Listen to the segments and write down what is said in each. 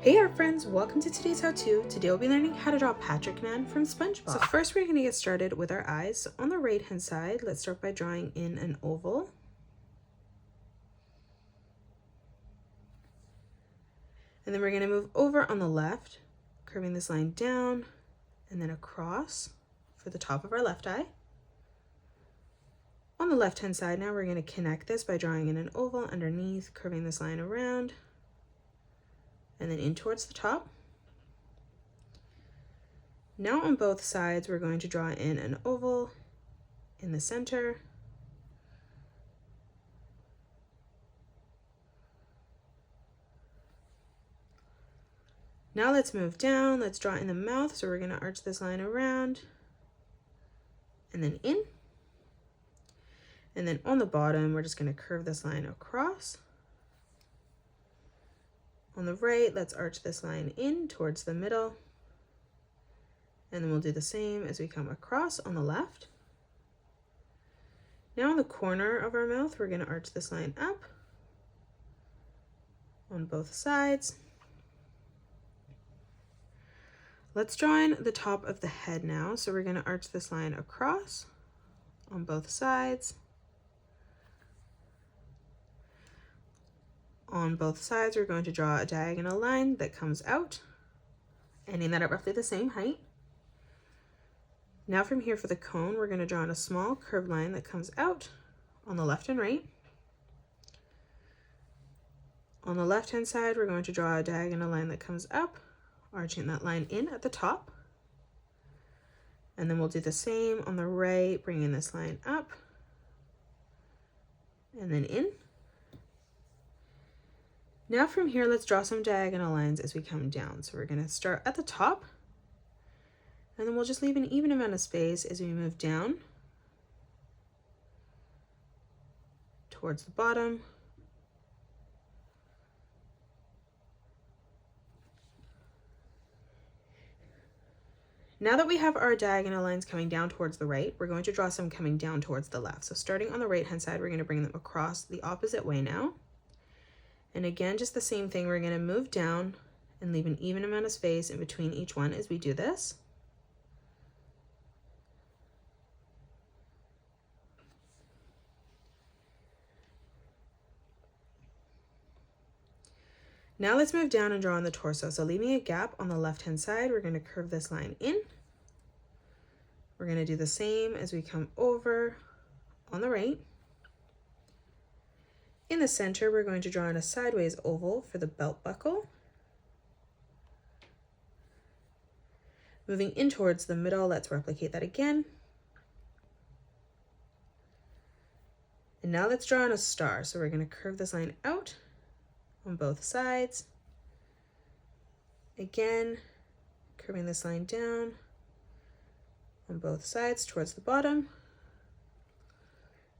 Hey our friends, welcome to today's how-to. Today we'll be learning how to draw Patrick Man from SpongeBob. So first we're going to get started with our eyes. So on the right hand side, let's start by drawing in an oval. And then we're going to move over on the left, curving this line down and then across for the top of our left eye. On the left hand side now, we're going to connect this by drawing in an oval underneath, curving this line around and then in towards the top. Now on both sides, we're going to draw in an oval in the center. Now let's move down, let's draw in the mouth. So we're going to arch this line around and then in. And then on the bottom, we're just going to curve this line across. On the right, let's arch this line in towards the middle. And then we'll do the same as we come across on the left. Now in the corner of our mouth, we're going to arch this line up on both sides. Let's draw in the top of the head now. So we're going to arch this line across on both sides. On both sides, we're going to draw a diagonal line that comes out, ending that at roughly the same height. Now from here for the cone, we're going to draw in a small curved line that comes out on the left and right. On the left-hand side, we're going to draw a diagonal line that comes up, arching that line in at the top. And then we'll do the same on the right, bringing this line up and then in. Now from here, let's draw some diagonal lines as we come down. So we're going to start at the top, and then we'll just leave an even amount of space as we move down towards the bottom. Now that we have our diagonal lines coming down towards the right, we're going to draw some coming down towards the left. So starting on the right-hand side, we're going to bring them across the opposite way now. And again, just the same thing, we're going to move down and leave an even amount of space in between each one as we do this. Now let's move down and draw on the torso. So leaving a gap on the left-hand side, we're going to curve this line in. We're going to do the same as we come over on the right. In the center, we're going to draw in a sideways oval for the belt buckle. Moving in towards the middle, let's replicate that again. And now let's draw in a star. So we're going to curve this line out on both sides. Again, curving this line down on both sides towards the bottom.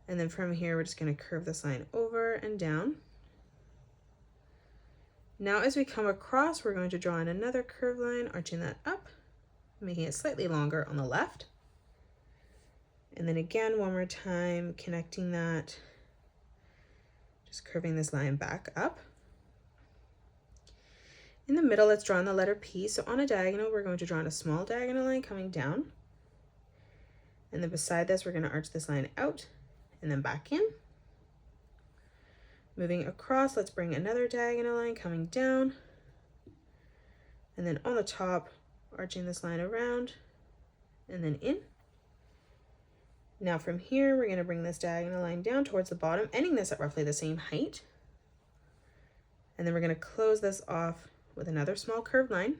And then from here, we're just going to curve this line over and down. Now as we come across, we're going to draw in another curved line, arching that up, making it slightly longer on the left. And then again, one more time, connecting that, just curving this line back up. In the middle, let's draw in the letter P. So on a diagonal, we're going to draw in a small diagonal line coming down. And then beside this, we're going to arch this line out and then back in. Moving across, let's bring another diagonal line coming down. And then on the top, arching this line around and then in. Now from here, we're going to bring this diagonal line down towards the bottom, ending this at roughly the same height. And then we're going to close this off with another small curved line.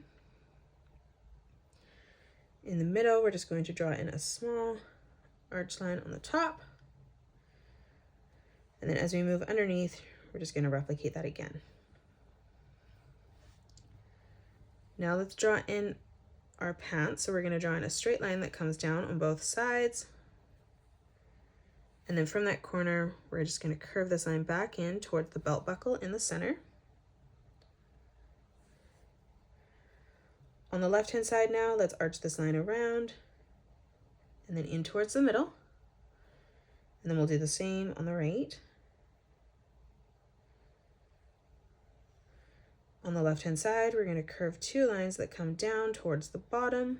In the middle, we're just going to draw in a small arch line on the top. And then as we move underneath, we're just going to replicate that again. Now let's draw in our pants. So we're going to draw in a straight line that comes down on both sides. And then from that corner, we're just going to curve this line back in towards the belt buckle in the center. On the left-hand side now, let's arch this line around and then in towards the middle. And then we'll do the same on the right. On the left-hand side, we're going to curve 2 lines that come down towards the bottom.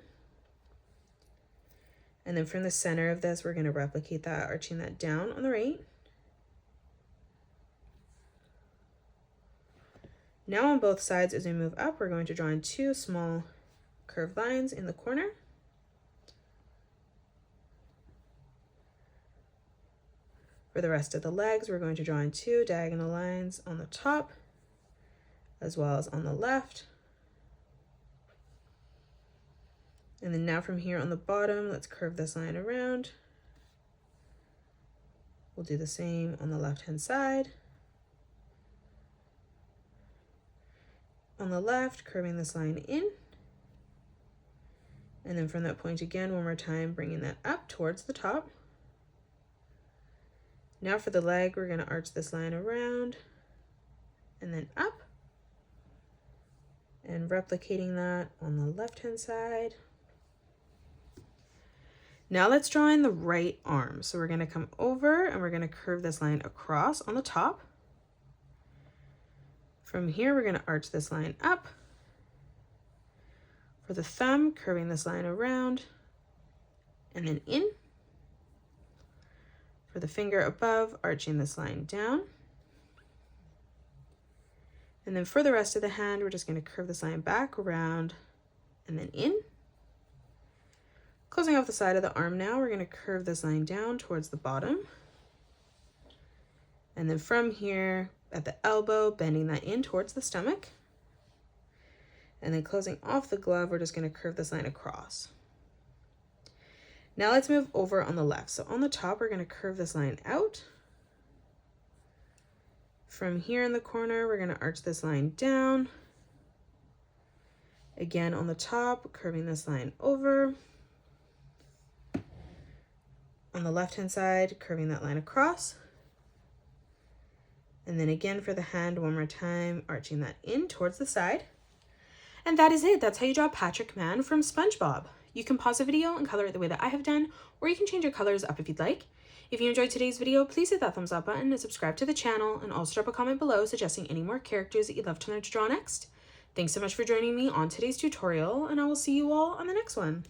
And then from the center of this, we're going to replicate that, arching that down on the right. Now on both sides, as we move up, we're going to draw in 2 small curved lines in the corner. For the rest of the legs, we're going to draw in 2 diagonal lines on the top, as well as on the left. And then now from here on the bottom, let's curve this line around. We'll do the same on the left-hand side. On the left, curving this line in. And then from that point again, one more time, bringing that up towards the top. Now for the leg, we're going to arch this line around and then up. And replicating that on the left-hand side. Now let's draw in the right arm. So we're going to come over and we're going to curve this line across on the top. From here, we're going to arch this line up. For the thumb, curving this line around and then in. For the finger above, arching this line down. And then for the rest of the hand, we're just going to curve this line back around and then in. Closing off the side of the arm now, we're going to curve this line down towards the bottom. And then from here at the elbow, bending that in towards the stomach. And then closing off the glove, we're just going to curve this line across. Now let's move over on the left. So on the top, we're going to curve this line out. From here in the corner, we're going to arch this line down. Again on the top, curving this line over. On the left-hand side, curving that line across. And then again for the hand, one more time, arching that in towards the side. And that is it. That's how you draw Patrick Man from SpongeBob. You can pause the video and color it the way that I have done, or you can change your colors up if you'd like. If you enjoyed today's video, please hit that thumbs up button and subscribe to the channel, and also drop a comment below suggesting any more characters that you'd love to learn to draw next. Thanks so much for joining me on today's tutorial, and I will see you all on the next one.